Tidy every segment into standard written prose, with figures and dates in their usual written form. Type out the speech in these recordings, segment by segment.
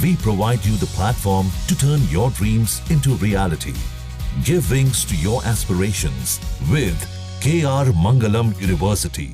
we provide you the platform to turn your dreams into reality. Give wings to your aspirations with KR Mangalam University.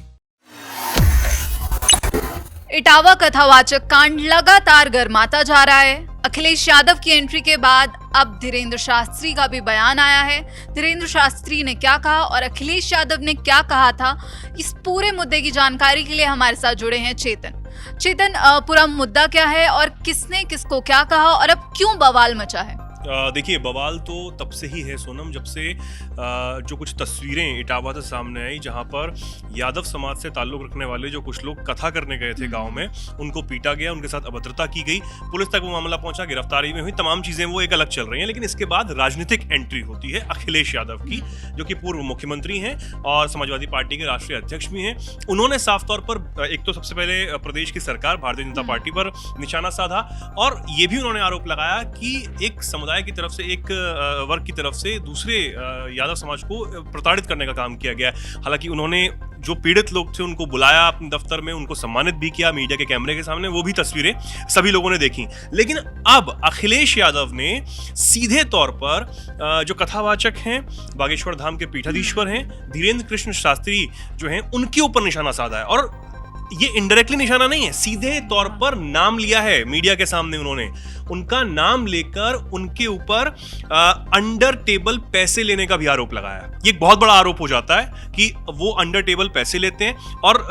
Etawah कथावाचक कांड लगातार गर्माता जा रहा है। अखिलेश यादव की एंट्री के बाद अब धीरेन्द्र शास्त्री का भी बयान आया है। धीरेन्द्र शास्त्री ने क्या कहा और अखिलेश यादव ने क्या कहा था, इस पूरे मुद्दे की जानकारी के लिए हमारे साथ जुड़े हैं चेतन, पूरा मुद्दा क्या है और किसने किसको क्या कहा और अब क्यों बवाल मचा है? देखिए, बवाल तो तब से ही है सोनम, जब से जो कुछ तस्वीरें इटावा से सामने आई जहां पर यादव समाज से ताल्लुक रखने वाले जो कुछ लोग कथा करने गए थे गांव में, उनको पीटा गया, उनके साथ अभद्रता की गई, पुलिस तक वो मामला पहुंचा, गिरफ्तारी में हुई, तमाम चीजें वो एक अलग चल रही हैं। लेकिन इसके बाद राजनीतिक एंट्री होती है अखिलेश यादव की, जो कि पूर्व मुख्यमंत्री हैं और समाजवादी पार्टी के राष्ट्रीय अध्यक्ष भी हैं। उन्होंने साफ तौर पर एक तो सबसे पहले प्रदेश की सरकार भारतीय जनता पार्टी पर निशाना साधा और ये भी उन्होंने आरोप लगाया कि एक समुदाय की तरफ से, एक वर्ग की तरफ से दूसरे यादव समाज को प्रताड़ित करने का काम किया गया। हालांकि उन्होंने जो पीड़ित लोग थे उनको बुलाया अपने दफ्तर में, उनको सम्मानित भी किया मीडिया के कैमरे के सामने, वो भी तस्वीरें सभी लोगों ने देखी। लेकिन अब अखिलेश यादव ने सीधे तौर पर जो कथावाचक हैं, बागेश्वर धाम के पीठाधीश्वर हैं, धीरेन्द्र कृष्ण शास्त्री जो हैं, उनके ऊपर निशाना साधा है। और ये इनडायरेक्टली निशाना नहीं है, सीधे तौर पर नाम लिया है मीडिया के सामने। उन्होंने उनका नाम लेकर उनके ऊपर अंडर टेबल पैसे लेने का भी आरोप लगाया। ये एक बहुत बड़ा आरोप हो जाता है कि वो अंडर टेबल पैसे लेते हैं। और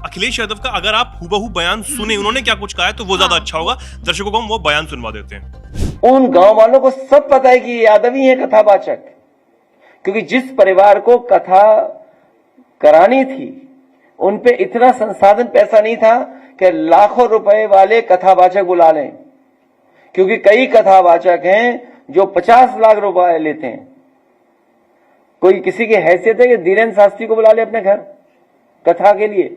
अखिलेश यादव का अगर आप हुबहू बयान सुने, उन्होंने क्या कुछ कहा है, तो वो ज्यादा अच्छा होगा। दर्शकों को हम वो बयान सुनवा देते हैं। उन गांव वालों को सब पता है कि यादव ही है कथावाचक, क्योंकि जिस परिवार को कथा करानी थी उन पे इतना संसाधन पैसा नहीं था कि लाखों रुपए वाले कथावाचक बुला लें, क्योंकि कई कथावाचक हैं जो 50 लाख रुपए लेते हैं। कोई किसी की हैसियत है कि धीरेन्द्र शास्त्री को बुला ले अपने घर कथा के लिए?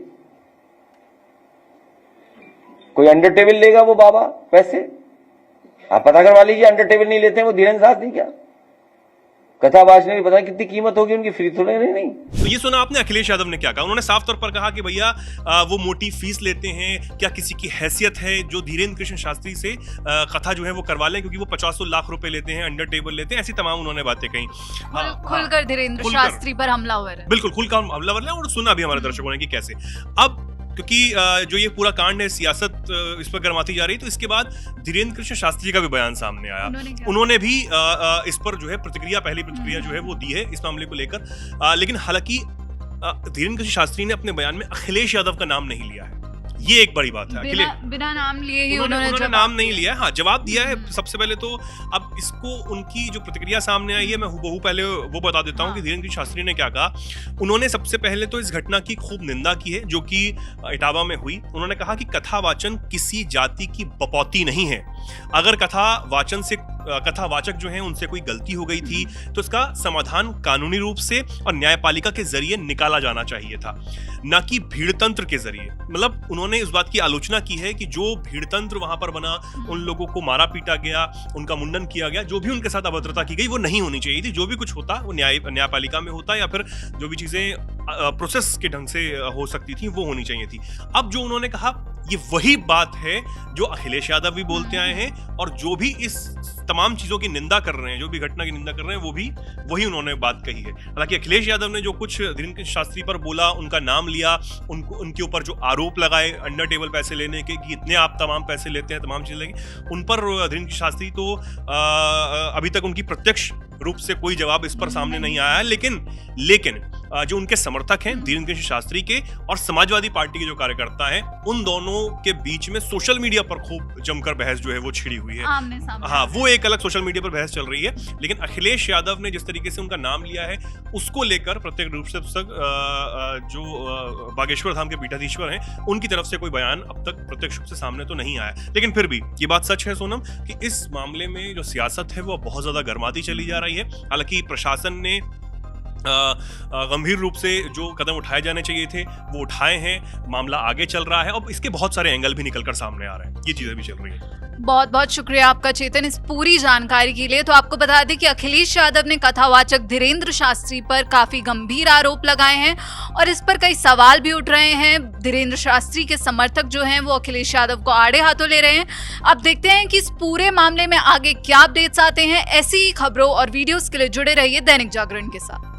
कोई अंडर टेबल लेगा वो बाबा पैसे? आप पता करवा लीजिए, अंडर टेबल नहीं लेते हैं वो धीरेन्द्र शास्त्री। क्या कथावाचक ने पता कितनी कीमत होगी उनकी, फ्री थोड़े नहीं। तो ये सुना आपने अखिलेश यादव ने क्या कहा। उन्होंने साफ तौर पर कहा कि भैया वो मोटी फीस लेते हैं, क्या किसी की हैसियत है जो धीरेन्द्र कृष्ण शास्त्री से कथा जो है वो करवा लें, क्योंकि वो 50 लाख रुपए लेते हैं, अंडर टेबल लेते हैं, ऐसी तमाम उन्होंने बातें कही। खुलकर धीरेन्द्र शास्त्री पर हमला हुआ है। बिल्कुल खुलकर हमला हुआ है और सुना भी हमारे दर्शकों ने कि कैसे। अब क्योंकि जो ये पूरा कांड है, सियासत इस पर गर्माती जा रही, तो इसके बाद धीरेन्द्र कृष्ण शास्त्री का भी बयान सामने आया। उन्होंने भी इस पर जो है पहली प्रतिक्रिया जो है वो दी है इस मामले को लेकर। लेकिन हालांकि धीरेन्द्र कृष्ण शास्त्री ने अपने बयान में अखिलेश यादव का नाम नहीं लिया है। ये एक बड़ी बात है। बिना नाम लिए ही उन्होंने नाम नहीं लिया। हाँ, जवाब दिया है सबसे पहले तो। अब इसको उनकी जो प्रतिक्रिया सामने आई है, मैं हुबहू पहले वो बता देता हूँ कि धीरेन्द्र शास्त्री ने क्या कहा। उन्होंने सबसे पहले तो इस घटना की खूब निंदा की है जो कि इटावा में हुई। उन्होंने कहा कि कथा वाचन किसी जाति की बपौती नहीं है। अगर कथावाचक जो हैं उनसे कोई गलती हो गई थी तो इसका समाधान कानूनी रूप से और न्यायपालिका के जरिए निकाला जाना चाहिए था, न कि भीड़तंत्र के जरिए। मतलब उन्होंने इस बात की आलोचना की है कि जो भीड़तंत्र वहां पर बना, उन लोगों को मारा पीटा गया, उनका मुंडन किया गया, जो भी उनके साथ अभद्रता की गई वो नहीं होनी चाहिए थी। जो भी कुछ होता वो न्यायपालिका में होता, या फिर जो भी चीजें प्रोसेस के ढंग से हो सकती थी वो होनी चाहिए थी। अब जो उन्होंने कहा ये वही बात है जो अखिलेश यादव भी बोलते आए हैं और जो भी इस तमाम चीजों की निंदा कर रहे हैं, जो भी घटना की निंदा कर रहे हैं, वो भी वही उन्होंने बात कही है। हालांकि अखिलेश यादव ने जो कुछ धीरेन्द्र शास्त्री पर बोला, उनका नाम लिया, उनके ऊपर जो आरोप लगाए अंडर टेबल पैसे लेने के कि इतने आप तमाम पैसे लेते हैं, तमाम चीजें लगी उन पर धीरेन्द्र शास्त्री तो अभी तक उनकी प्रत्यक्ष रूप से कोई जवाब इस पर सामने नहीं आया है। लेकिन जो उनके समर्थक हैं धीरेन्द्र कृष्ण शास्त्री के और समाजवादी पार्टी के जो कार्यकर्ता हैं, उन दोनों के बीच में सोशल मीडिया पर खूब जमकर बहस जो है वो छिड़ी हुई है। हाँ, वो एक अलग सोशल मीडिया पर बहस चल रही है। लेकिन अखिलेश यादव ने जिस तरीके से उनका नाम लिया है उसको लेकर प्रत्येक रूप से जो बागेश्वर धाम के पीठाधीश्वर हैं उनकी तरफ से कोई बयान अब तक प्रत्यक्ष रूप से सामने तो नहीं आया। लेकिन फिर भी ये बात सच है सोनम कि इस मामले में जो सियासत है वो बहुत ज्यादा गर्माती चली जा रही है। हालांकि प्रशासन ने गंभीर रूप से जो कदम उठाए जाने चाहिए थे वो उठाए हैं, मामला आगे चल रहा है और इसके बहुत सारे एंगल भी निकलकर सामने आ रहे हैं, ये चीजें भी चल रही हैं। बहुत बहुत शुक्रिया आपका चेतन इस पूरी जानकारी के लिए। तो आपको बता दें कि अखिलेश यादव ने कथावाचक धीरेन्द्र शास्त्री पर काफी गंभीर आरोप लगाए हैं और इस पर कई सवाल भी उठ रहे हैं। धीरेन्द्र शास्त्री के समर्थक जो हैं वो अखिलेश यादव को आड़े हाथों ले रहे हैं। अब देखते हैं कि इस पूरे मामले में आगे क्या अपडेट्स आते हैं। ऐसी ही खबरों और वीडियोस के लिए जुड़े रहिए दैनिक जागरण के साथ।